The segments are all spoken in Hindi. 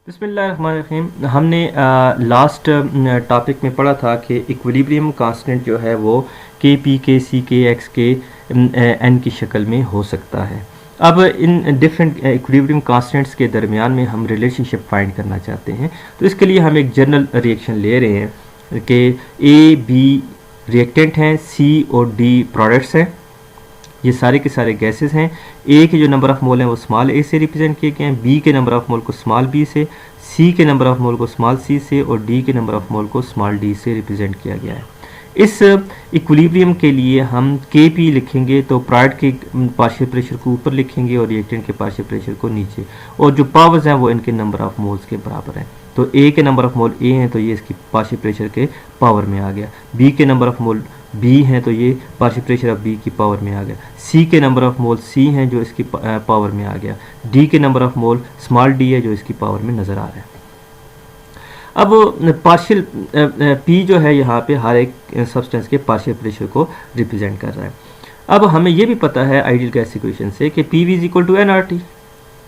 बिस्मिल्लाहिर्रहमानिर्रहीम। हमने लास्ट टॉपिक में पढ़ा था कि इक्विलिब्रियम कांस्टेंट जो है वो के पी के सी के एक्स के एन की शक्ल में हो सकता है। अब इन डिफरेंट इक्विलिब्रियम कांस्टेंट्स के दरमियान में हम रिलेशनशिप फाइंड करना चाहते हैं, तो इसके लिए हम एक जनरल रिएक्शन ले रहे हैं कि ए बी रिएक्टेंट हैं, सी और डी प्रोडक्ट्स हैं। ये सारे के सारे गैसेस हैं। ए के जो नंबर ऑफ मोल हैं वो स्मॉल ए से रिप्रेजेंट किए गए हैं, बी के नंबर ऑफ मोल को स्मॉल बी से, सी के नंबर ऑफ मोल को स्मॉल सी से और डी के नंबर ऑफ मोल को स्मॉल डी से रिप्रेजेंट किया गया है। इस इक्विलिब्रियम के लिए हम के पी लिखेंगे तो प्रोडक्ट के पार्शियल प्रेशर को ऊपर लिखेंगे और रिएक्टेंट के पार्शियल प्रेशर को नीचे, और जो पावर्स हैं वो इनके नंबर ऑफ मोल्स के बराबर हैं। तो ए के नंबर ऑफ मोल ए हैं तो ये इसकी पार्शियल प्रेशर के पावर में आ गया, बी के नंबर ऑफ मोल बी हैं तो ये पार्शियल प्रेशर ऑफ बी की पावर में आ गया, सी के नंबर ऑफ मोल सी हैं जो इसकी पावर में आ गया, डी के number of mole small D है जो इसकी पावर में नज़र आ रहा है। अब पार्शियल पी जो है यहाँ पे हर एक सब्सटेंस के पार्शियल प्रेशर को रिप्रेजेंट कर रहा है। अब हमें ये भी पता है आइडियल गैस इक्वेशन से कि P V is equal to n R T,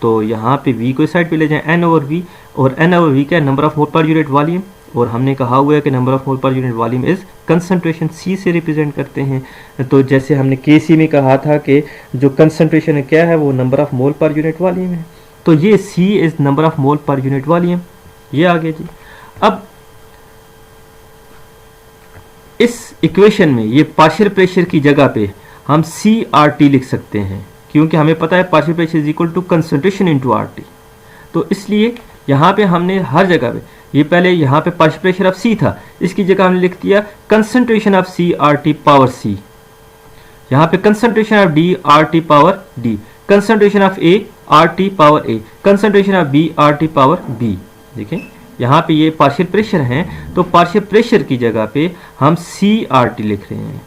तो यहाँ पे वी को इस साइड पे ले जाएं एन ओवर वी, और एन ओवर वी क्या है, number of mole per unit volume, और हमने कहा हुआ है कि number of mole per unit volume is concentration, C से रिप्रेजेंट करते हैं। तो जैसे हमने के सी में कहा था कि जो कंसंट्रेशन है क्या है वो number of mole per unit volume है, तो ये C is number of mole per unit volume. ये आ गया जी। अब इस इक्वेशन में ये पार्शियल प्रेशर की जगह पे हम सी आर टी लिख सकते हैं, क्योंकि हमें पता है partial pressure is equal to concentration into R T. तो इसलिए यहाँ पे हमने हर जगह पे, ये पहले यहाँ पे पार्शियल प्रेशर ऑफ सी था, इसकी जगह हमने लिख दिया concentration of C R T power C, यहाँ पे concentration of D R T power D, concentration of A R T power A, concentration of B R T power B. देखें यहाँ पे ये पार्शियल प्रेशर हैं, तो पार्शियल प्रेशर की जगह पे हम सी आर टी लिख रहे हैं।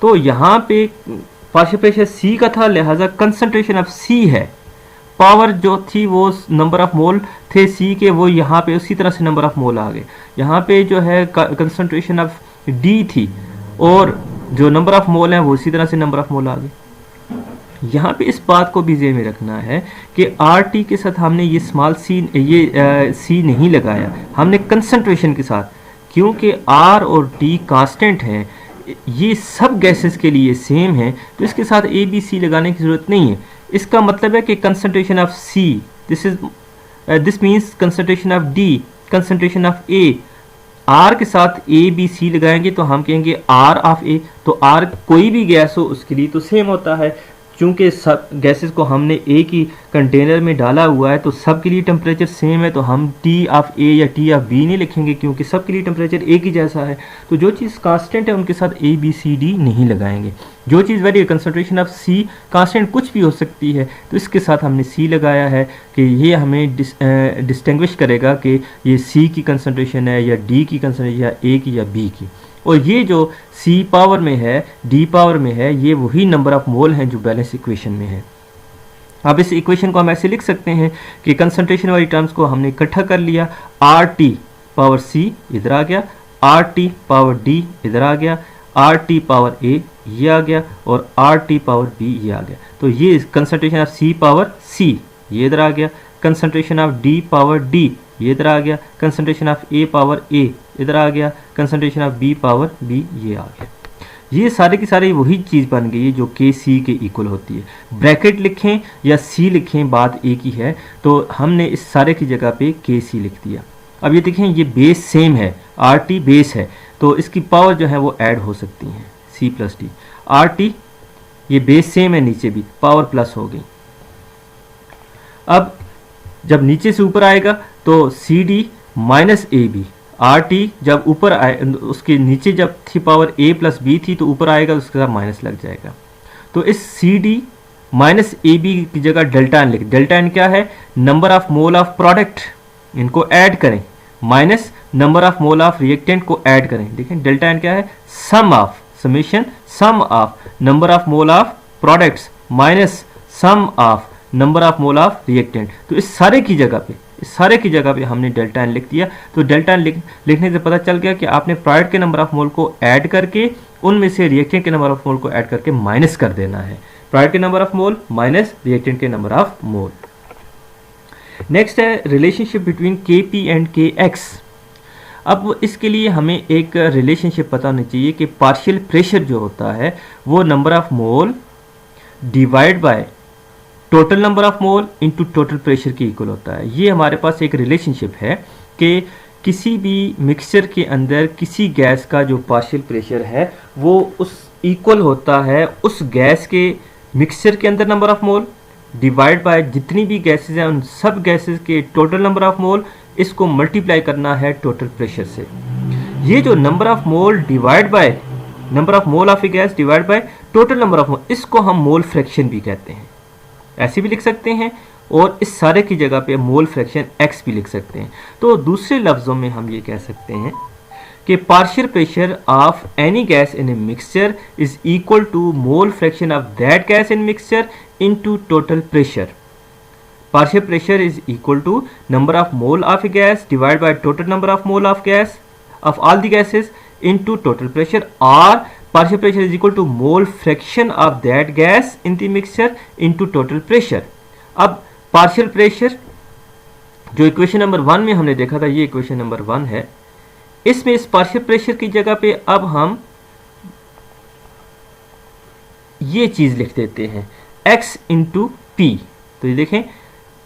तो यहाँ पे पार्शियल प्रेशर सी का था, लिहाजा कंसंट्रेशन ऑफ सी है, पावर जो थी वो नंबर ऑफ मोल थे सी के, वो यहाँ पे उसी तरह से नंबर ऑफ मोल आ गए। यहाँ पे जो है कंसंट्रेशन ऑफ डी थी और जो नंबर ऑफ मोल है वो उसी तरह से नंबर ऑफ मोल आ गए। यहाँ पे इस बात को भी ज़हन में रखना है कि आर टी के साथ हमने ये स्मॉल सी सी नहीं लगाया, हमने कंसंट्रेशन के साथ, क्योंकि आर और टी कांस्टेंट हैं, ये सब गैसेस के लिए सेम है, तो इसके साथ ए बी सी लगाने की ज़रूरत नहीं है। इसका मतलब है कि concentration of C, this means concentration of D, concentration of A, R के साथ ए बी सी लगाएंगे तो हम कहेंगे आर ऑफ ए, तो आर कोई भी गैस हो उसके लिए तो सेम होता है, चूँकि सब गैसेस को हमने एक ही कंटेनर में डाला हुआ है तो सब के लिए टेम्परेचर सेम है, तो हम टी ऑफ ए या टी ऑफ बी नहीं लिखेंगे क्योंकि सब के लिए टेम्परेचर एक ही जैसा है। तो जो चीज़ कांस्टेंट है उनके साथ ए बी सी डी नहीं लगाएंगे। जो चीज़ vary concentration of C constant कुछ भी हो सकती है, तो इसके साथ हमने सी लगाया है कि ये हमें डिस्टिंग्विश करेगा कि ये सी की कंसंट्रेशन है या डी की कंसंट्रेशन या ए की या बी की। और ये जो सी पावर में है डी पावर में है, ये वही नंबर ऑफ मोल हैं जो बैलेंस इक्वेशन में है। अब इस इक्वेशन को हम ऐसे लिख सकते हैं कि कंसंट्रेशन वाली टर्म्स को हमने इकट्ठा कर लिया, आर टी पावर सी इधर आ गया, आर टी पावर डी इधर आ गया, आर टी पावर ए ये आ गया और आर टी पावर बी ये आ गया। तो ये concentration of C power C ये इधर आ गया, concentration of D power D ये इधर आ गया, concentration of A power A इधर आ गया, concentration of B power B ये आ गया। ये सारे की सारी वही चीज़ बन गई है जो के सी के इक्वल होती है। ब्रैकेट लिखें या सी लिखें बात एक ही है, तो हमने इस सारे की जगह पे के सी लिख दिया। अब ये देखें ये बेस सेम है, आर टी बेस है, तो इसकी पावर जो है वो ऐड हो सकती हैं, C plus T, R T ये बेस सेम है, नीचे भी पावर प्लस हो गई। अब जब नीचे से ऊपर आएगा तो C D minus A B, R T जब ऊपर आए उसके नीचे जब थी पावर ए प्लस बी थी तो ऊपर आएगा उसके साथ माइनस लग जाएगा। तो इस C D minus A B की जगह डेल्टा एन लिख, डेल्टा एन क्या है, number of mole of product, इनको ऐड करें, minus number of mole of reactant को ऐड करें। देखें डेल्टा एन क्या है, sum of, summation sum of number of mole of products minus sum of number of mole of reactant. तो इस सारे की जगह पे हमने डेल्टा एन लिख दिया। तो डेल्टा एन लिखने से पता चल गया कि आपने प्रोडक्ट के नंबर ऑफ मोल को ऐड करके उनमें से रिएक्टेंट के नंबर ऑफ मोल को ऐड करके माइनस कर देना है, प्रोडक्ट के number of mole minus reactant के नंबर ऑफ मोल। नेक्स्ट है relationship between K P and के एक्स। अब इसके लिए हमें एक रिलेशनशिप पता होनी चाहिए कि पार्शियल प्रेशर जो होता है वो number of mole divide by total number of mole into total pressure के इक्वल होता है। ये हमारे पास एक रिलेशनशिप है कि किसी भी मिक्सचर के अंदर किसी गैस का जो पार्शियल प्रेशर है वो उस इक्वल होता है उस गैस के मिक्सचर के अंदर number of mole divide by जितनी भी गैसेज हैं उन सब गैसेज के टोटल नंबर ऑफ मोल, इसको मल्टीप्लाई करना है टोटल प्रेशर से। ये जो number of mole divide by number of mole of a gas divide by total number of मोल, इसको हम मोल फ्रैक्शन भी कहते हैं। ऐसे भी लिख सकते हैं और इस सारे की जगह पे मोल फ्रैक्शन x भी लिख सकते हैं। तो दूसरे लफ्ज़ों में हम ये कह सकते हैं कि partial pressure of any gas in a mixture is equal to mole fraction of that gas in mixture into total pressure. Partial pressure is equal to number of mole of a gas divide by total number of mole of gas of all the gases into total pressure, और partial pressure is equal to mole fraction of that gas in the mixture into total pressure। अब partial pressure जो इक्वेशन नंबर 1 में हमने देखा था, ये इक्वेशन नंबर 1 है, इसमें इस partial pressure की जगह पे अब हम ये चीज लिख देते हैं x इंटू पी। तो ये देखें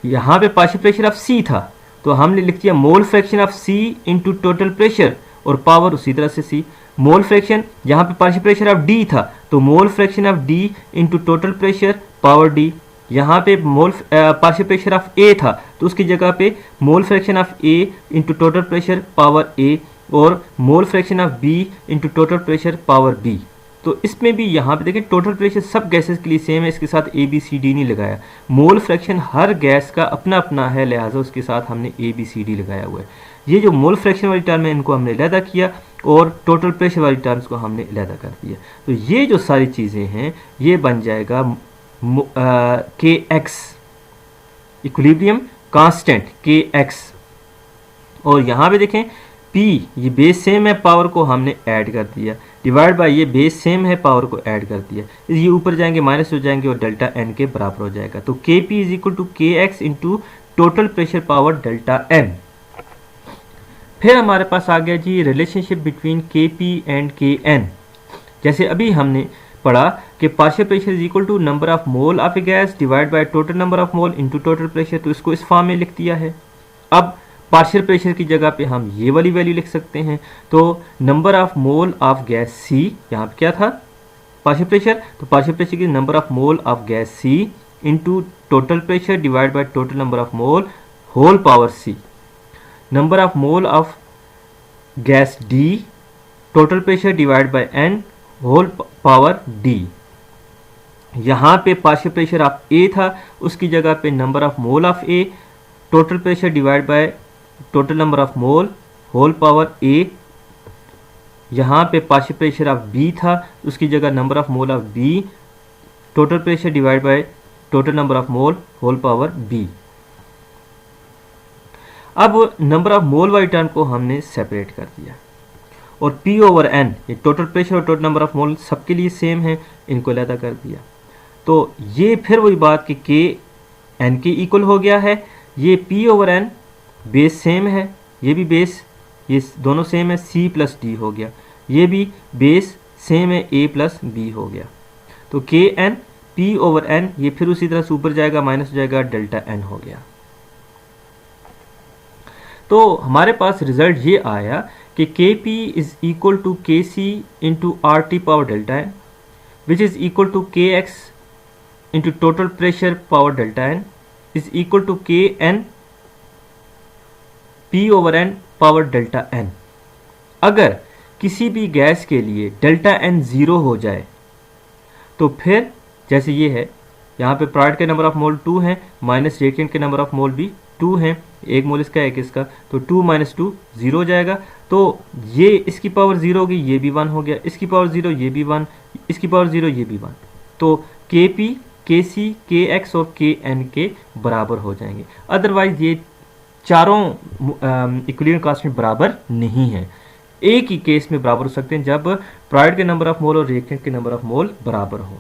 यहाँ पे partial pressure ऑफ C था तो हमने लिख दिया मोल fraction of C into total pressure और पावर उसी तरह से C। मोल फ्रैक्शन यहाँ पे पार्शियल प्रेशर ऑफ D था तो मोल fraction of D into total pressure power D। यहाँ पे मोल पार्शियल प्रेशर ऑफ A था तो उसकी जगह पे मोल fraction of A into total pressure power A और मोल fraction of B into total pressure power B। तो इसमें भी यहाँ पे देखें टोटल प्रेशर सब गैसेस के लिए सेम है, इसके साथ ABCD नहीं लगाया। मोल फ्रैक्शन हर गैस का अपना अपना है, लिहाजा उसके साथ हमने ABCD लगाया हुआ है। ये जो मोल फ्रैक्शन वाली टर्म है इनको हमने अलहदा किया और टोटल प्रेशर वाली टर्म्स को हमने अलहदा कर दिया। तो ये जो सारी चीज़ें हैं ये बन जाएगा के एक्स इक्विलिब्रियम कांस्टेंट के एक्स। और यहाँ पे देखें P ये बेस सेम है, पावर को हमने ऐड कर दिया, डिवाइड बाय ये बेस सेम है, पावर को ऐड कर दिया, ये ऊपर जाएंगे माइनस हो जाएंगे और डेल्टा एन के बराबर हो जाएगा। तो K P is equal to K X into total pressure power delta n. फिर हमारे पास आ गया जी relationship between K P and K N. जैसे अभी हमने पढ़ा कि partial pressure is equal to number of mole of a gas divide by total number of mole into total pressure, तो इसको इस फॉर्म में लिख दिया है। अब पार्शियल प्रेशर की जगह पे हम ये वाली वैल्यू लिख सकते हैं। तो number of mole of gas C, यहाँ पे क्या था पार्शियल प्रेशर, तो पार्शियल प्रेशर की number of mole of gas C into total pressure divide by total number of mole whole power C. Number of mole of gas D total pressure divide by N whole power D. यहाँ पे पार्शियल प्रेशर ऑफ ए था, उसकी जगह पे number of mole of A total pressure divide by total number of mole whole power A. यहाँ पे पार्शियल प्रेशर ऑफ बी था, उसकी जगह number of mole of B total pressure divide by total number of mole whole power B. अब नंबर ऑफ मोल वाली टर्म को हमने सेपरेट कर दिया और P ओवर N ये टोटल प्रेशर और टोटल नंबर ऑफ मोल सबके लिए सेम है, इनको अलहदा कर दिया। तो ये फिर वही बात कि K N के इक्वल हो गया है। ये P over N base same है, ये भी बेस ये दोनों सेम है, C प्लस D हो गया, ये भी बेस सेम है, A प्लस B हो गया। तो के एन P ओवर N ये फिर उसी तरह से ऊपर जाएगा माइनस हो जाएगा, डेल्टा N हो गया। तो हमारे पास रिजल्ट ये आया कि के P is equal to K C into R T power delta N which is equal to K X into total pressure power delta N is equal to K N P over N power delta N. अगर किसी भी गैस के लिए डेल्टा एन 0 हो जाए तो फिर जैसे ये है, यहाँ पे प्रोडक्ट के नंबर ऑफ मोल 2 हैं माइनस रिएक्टेंट के नंबर ऑफ मोल भी 2 हैं, एक मोल इसका एक इसका, तो 2 माइनस 2 0 हो जाएगा। तो ये इसकी पावर 0 होगी, ये भी 1 हो गया, इसकी पावर 0 ये भी 1, इसकी पावर 0 ये भी 1। तो के पी के सी के एक्स और के एन के बराबर हो जाएंगे। अदरवाइज ये चारों इक्विलिब्रियम कांस्टेंट बराबर नहीं है। एक ही केस में बराबर हो सकते हैं जब प्रोडक्ट के नंबर ऑफ मोल और रिएक्टेंट के नंबर ऑफ मोल बराबर हो।